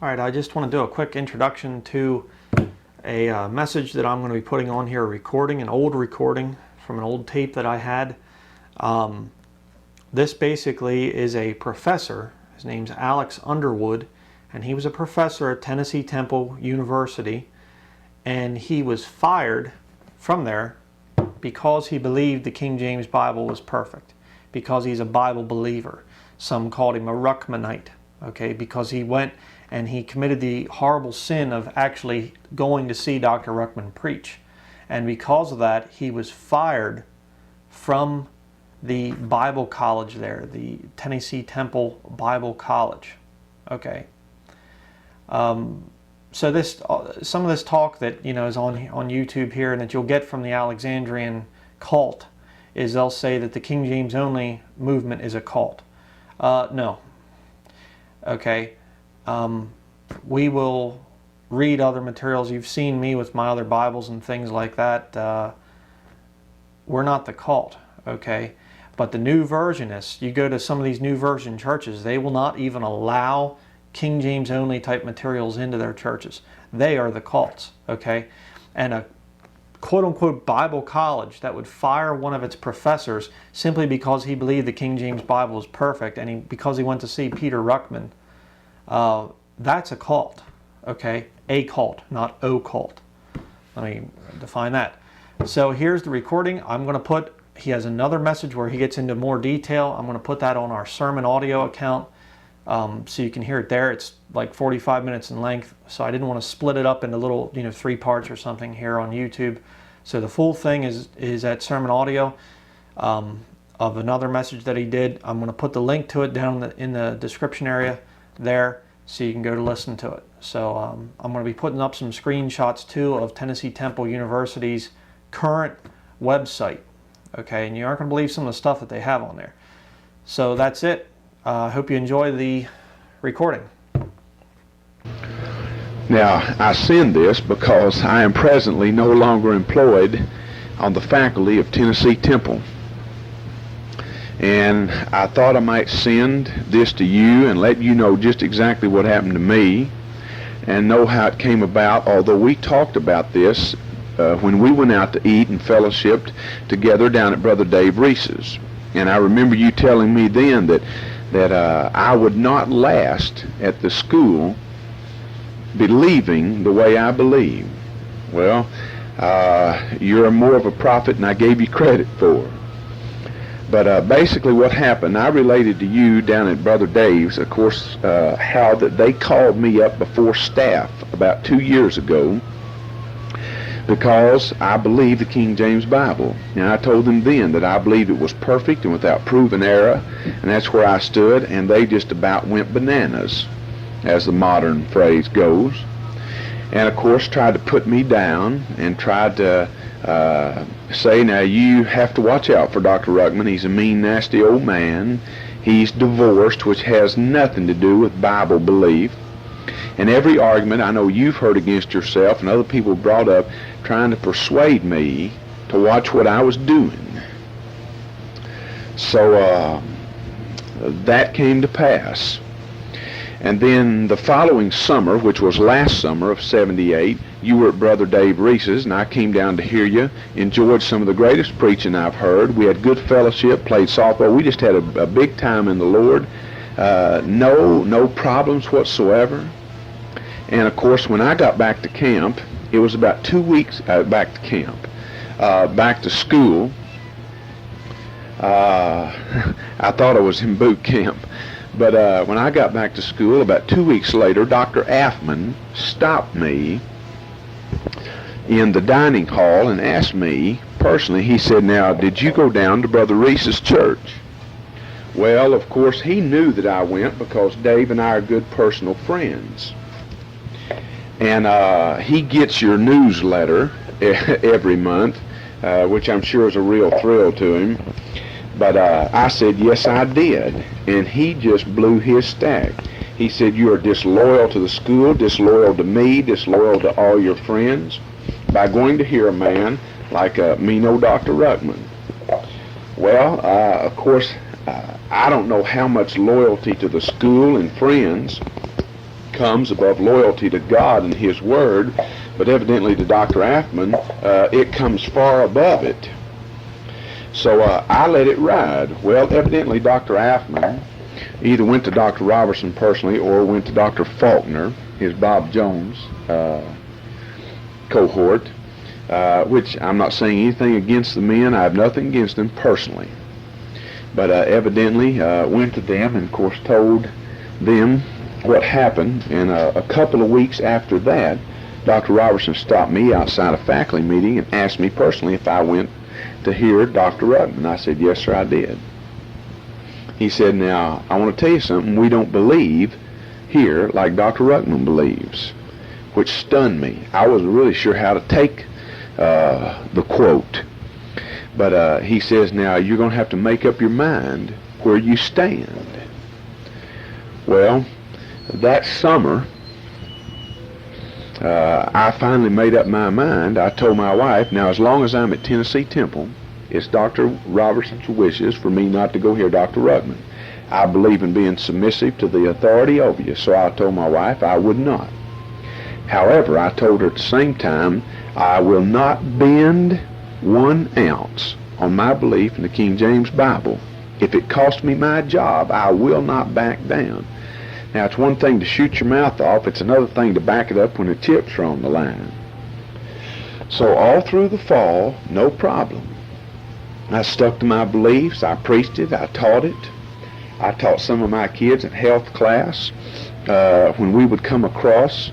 All right, I just want to do a quick introduction to a message that I'm going to be putting on here, an old recording from an old tape that I had. This basically is a professor. His name's Alex Underwood, and he was a professor at Tennessee Temple University, and he was fired from there because he believed the King James Bible was perfect, because he's a Bible believer. Some called him a Ruckmanite, okay, because he went and he committed the horrible sin of actually going to see Dr. Ruckman preach. And because of that, he was fired from the Bible college there, the Tennessee Temple Bible College. Okay. So this, some of this talk that is on YouTube here, and that you'll get from the Alexandrian cult, is they'll say that the King James only movement is a cult. No. Okay. We will read other materials. You've seen me with my other Bibles and things like that. We're not the cult, okay? But the new versionists, you go to some of these new version churches, they will not even allow King James only type materials into their churches. They are the cults, okay? And a quote-unquote Bible college that would fire one of its professors simply because he believed the King James Bible was perfect, and because he went to see Peter Ruckman, that's a cult, okay? A cult, not O cult. Let me define that. So here's the recording. He has another message where he gets into more detail. I'm going to put that on our sermon audio account so you can hear it there. It's like 45 minutes in length, so I didn't want to split it up into little, 3 parts or something here on YouTube. So the full thing is at sermon audio of another message that he did. I'm going to put the link to it down in the description area there, so you can go to listen to it. So I'm going to be putting up some screenshots too of Tennessee Temple University's current website. Okay, and you aren't going to believe some of the stuff that they have on there. So that's it. I hope you enjoy the recording. Now, I send this because I am presently no longer employed on the faculty of Tennessee Temple. And I thought I might send this to you and let you know just exactly what happened to me and know how it came about, although we talked about this when we went out to eat and fellowshipped together down at Brother Dave Reese's. And I remember you telling me then that I would not last at the school believing the way I believe. Well, you're more of a prophet than I gave you credit for. But basically what happened, I related to you down at Brother Dave's, of course, how that they called me up before staff about 2 years ago because I believed the King James Bible. And I told them then that I believed it was perfect and without proven error, and that's where I stood, and they just about went bananas, as the modern phrase goes. And of course tried to put me down and tried to say, now you have to watch out for Dr. Ruckman. He's a mean, nasty old man. He's divorced, which has nothing to do with Bible belief. And every argument I know you've heard against yourself and other people brought up trying to persuade me to watch what I was doing. So that came to pass. And then the following summer, which was last summer of '78, you were at Brother Dave Reese's, and I came down to hear you, enjoyed some of the greatest preaching I've heard. We had good fellowship, played softball. We just had a big time in the Lord. No problems whatsoever. And of course, when I got back to camp, it was about 2 weeks back to camp, back to school. I thought I was in boot camp. But when I got back to school, about 2 weeks later, Dr. Affman stopped me in the dining hall and asked me personally, he said, now, did you go down to Brother Reese's church? Well, of course, he knew that I went because Dave and I are good personal friends. And he gets your newsletter every month, which I'm sure is a real thrill to him. But I said, yes, I did. And he just blew his stack. He said, you are disloyal to the school, disloyal to me, disloyal to all your friends by going to hear a man like mean old Dr. Ruckman. Well, of course, I don't know how much loyalty to the school and friends comes above loyalty to God and His Word, but evidently to Dr. Affman, it comes far above it. So I let it ride. Well, evidently Dr. Affman either went to Dr. Robertson personally or went to Dr. Faulkner, his Bob Jones cohort, which I'm not saying anything against the men. I have nothing against them personally. But evidently went to them and, of course, told them what happened. And a couple of weeks after that, Dr. Robertson stopped me outside a faculty meeting and asked me personally if I went to hear Dr. Ruckman. I said, yes, sir, I did. He said, now, I want to tell you something. We don't believe here like Dr. Ruckman believes, which stunned me. I wasn't really sure how to take the quote. But he says, now, you're going to have to make up your mind where you stand. Well, that summer, I finally made up my mind. I told my wife, now, as long as I'm at Tennessee Temple, it's Dr. Robertson's wishes for me not to go hear Dr. Ruckman. I believe in being submissive to the authority over you, so I told my wife I would not. However, I told her at the same time, I will not bend 1 ounce on my belief in the King James Bible. If it costs me my job, I will not back down. Now, it's one thing to shoot your mouth off. It's another thing to back it up when the chips are on the line. So all through the fall, no problem. I stuck to my beliefs. I preached it. I taught it. I taught some of my kids in health class when we would come across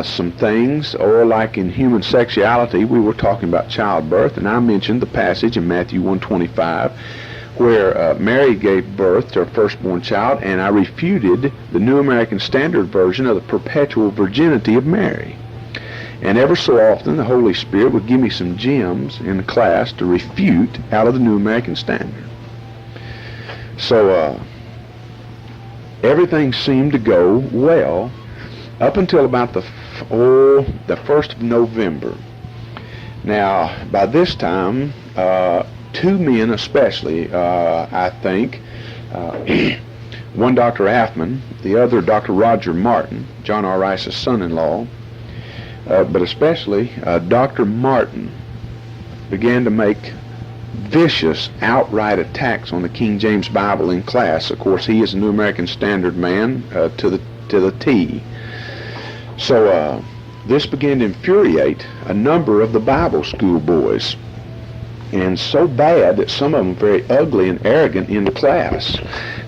some things, or like in human sexuality, we were talking about childbirth, and I mentioned the passage in Matthew 1:25 where Mary gave birth to her firstborn child, and I refuted the New American Standard Version of the perpetual virginity of Mary. And ever so often the Holy Spirit would give me some gems in the class to refute out of the New American Standard. So everything seemed to go well up until about the 1st of November. Now, by this time, 2 men especially, I think, one Dr. Affman, the other Dr. Roger Martin, John R. Rice's son-in-law, but especially Dr. Martin, began to make vicious, outright attacks on the King James Bible in class. Of course, he is a New American Standard man to the T. So this began to infuriate a number of the Bible school boys, and so bad that some of them were very ugly and arrogant in the class.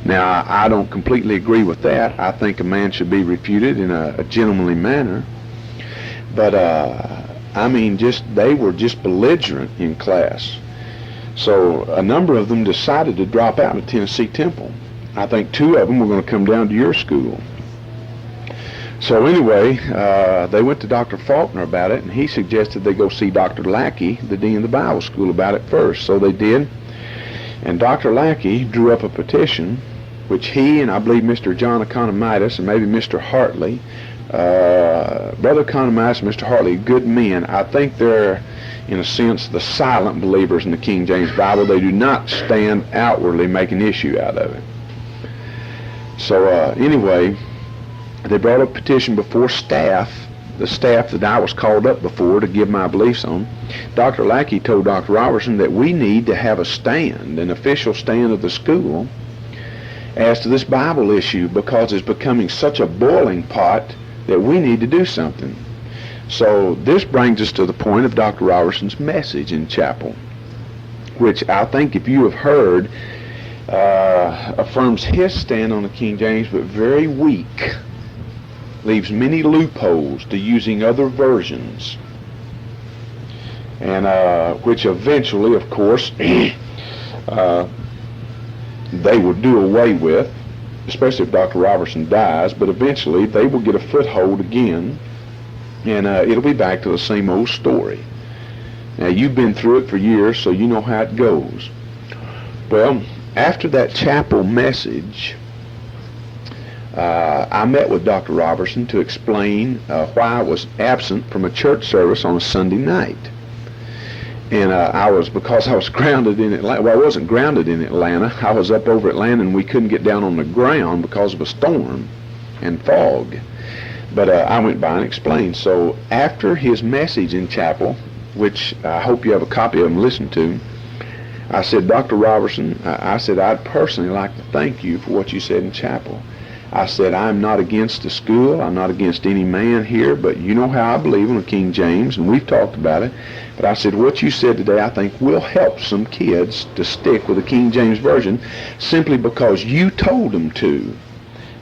Now, I don't completely agree with that. I think a man should be refuted in a gentlemanly manner. But, I mean, they were just belligerent in class. So a number of them decided to drop out of Tennessee Temple. I think 2 of them were going to come down to your school. So anyway, they went to Dr. Faulkner about it, and he suggested they go see Dr. Lackey, the dean of the Bible school, about it first. So they did. And Dr. Lackey drew up a petition, which he and I believe Mr. John Economitis and maybe Mr. Hartley, Brother Economitis and Mr. Hartley, good men. I think they're, in a sense, the silent believers in the King James Bible. They do not stand outwardly, make an issue out of it. So anyway, they brought a petition before staff, the staff that I was called up before to give my beliefs on. Dr. Lackey told Dr. Robertson that we need to have a stand, an official stand of the school, as to this Bible issue, because it's becoming such a boiling pot that we need to do something. So this brings us to the point of Dr. Robertson's message in chapel, which I think, if you have heard, affirms his stand on the King James, but very weak, leaves many loopholes to using other versions, and which eventually, of course, they will do away with, especially if Dr. Robertson dies, but eventually they will get a foothold again, and it'll be back to the same old story. Now, you've been through it for years, so you know how it goes. Well, after that chapel message, I met with Dr. Robertson to explain why I was absent from a church service on a Sunday night. And because I was grounded in Atlanta. Well, I wasn't grounded in Atlanta. I was up over Atlanta, and we couldn't get down on the ground because of a storm and fog. But I went by and explained. So after his message in chapel, which I hope you have a copy of and listen to, I said, Dr. Robertson, I said, I'd personally like to thank you for what you said in chapel. I said, I'm not against the school, I'm not against any man here, but you know how I believe in the King James, and we've talked about it. But I said, what you said today, I think will help some kids to stick with the King James Version simply because you told them to.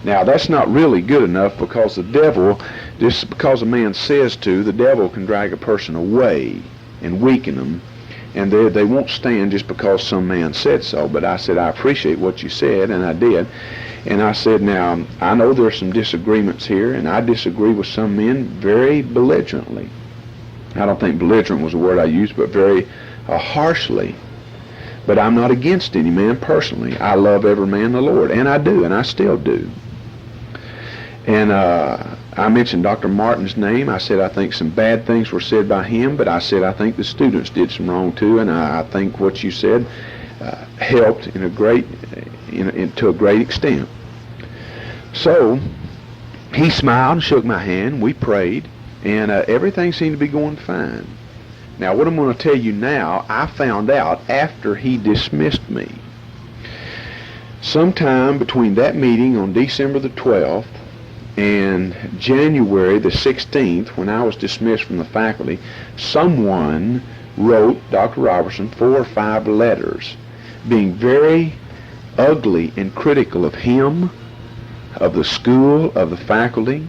Now, that's not really good enough, because the devil, just because a man says to, the devil can drag a person away and weaken them, and they won't stand just because some man said so. But I said, I appreciate what you said, and I did. And I said, now, I know there's some disagreements here, and I disagree with some men very belligerently. I don't think belligerent was the word I used, but very harshly. But I'm not against any man personally. I love every man in the Lord, and I do, and I still do. And I mentioned Dr. Martin's name. I said I think some bad things were said by him, but I said I think the students did some wrong too, and I think what you said helped in a great, to a great extent. So he smiled and shook my hand. We prayed, and everything seemed to be going fine. Now, what I'm going to tell you now, I found out after he dismissed me. Sometime between that meeting on December the 12th and January the 16th, when I was dismissed from the faculty, someone wrote Dr. Robertson 4 or 5 letters being very ugly and critical of him, of the school, of the faculty,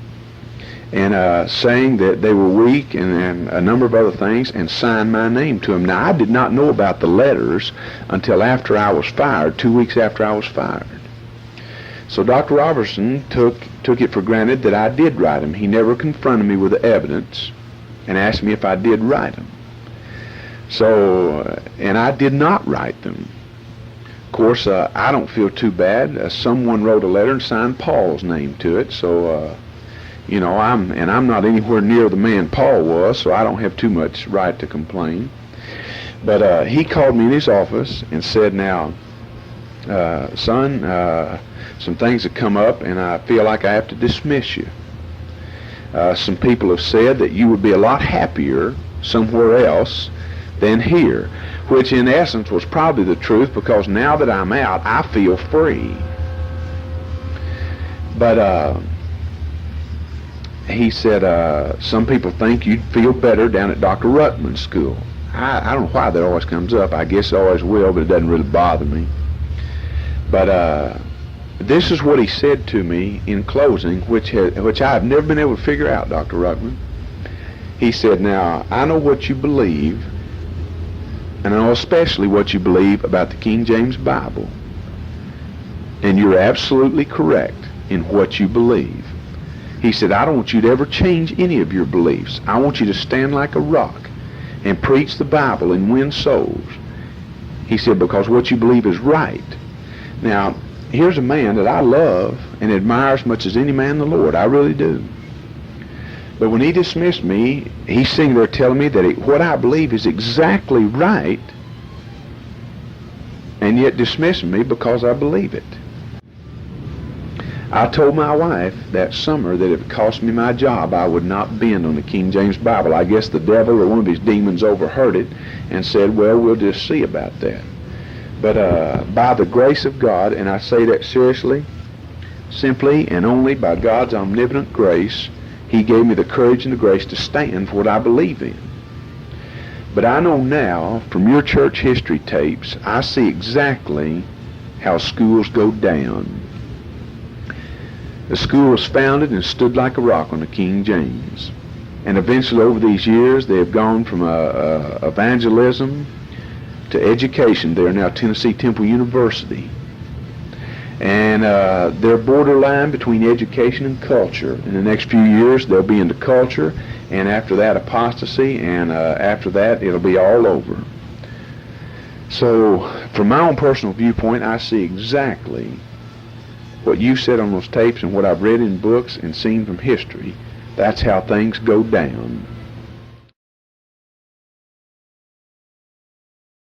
and saying that they were weak and a number of other things, and signed my name to them. Now, I did not know about the letters until after I was fired, 2 weeks after I was fired. So Dr. Robertson took it for granted that I did write them. He never confronted me with the evidence and asked me if I did write them. So, and I did not write them. Of course, I don't feel too bad. Someone wrote a letter and signed Paul's name to it, so you know, I'm not anywhere near the man Paul was, so I don't have too much right to complain. But he called me in his office and said, now, son, some things have come up, and I feel like I have to dismiss you. Some people have said that you would be a lot happier somewhere else than here, which in essence was probably the truth, because now that I'm out, I feel free. But he said, some people think you'd feel better down at Dr. Ruttman's school. I don't know why that always comes up. I guess it always will, but it doesn't really bother me. But this is what he said to me in closing, which I've never been able to figure out, Dr. Ruttman. He said, now, I know what you believe, and I know especially what you believe about the King James Bible. And you're absolutely correct in what you believe. He said, I don't want you to ever change any of your beliefs. I want you to stand like a rock and preach the Bible and win souls. He said, because what you believe is right. Now, here's a man that I love and admire as much as any man in the Lord. I really do. But when he dismissed me, he's sitting there telling me that what I believe is exactly right, and yet dismissing me because I believe it. I told my wife that summer that if it cost me my job, I would not bend on the King James Bible. I guess the devil or one of his demons overheard it and said, well, we'll just see about that. But by the grace of God, and I say that seriously, simply and only by God's omnipotent grace, he gave me the courage and the grace to stand for what I believe in. But I know now, from your church history tapes, I see exactly how schools go down. The school was founded and stood like a rock on the King James. And eventually over these years, they have gone from evangelism to education. They are now Tennessee Temple University. And they're borderline between education and culture. In the next few years, they'll be into culture, and after that, apostasy, and after that, it'll be all over. So, from my own personal viewpoint, I see exactly what you said on those tapes and what I've read in books and seen from history. That's how things go down.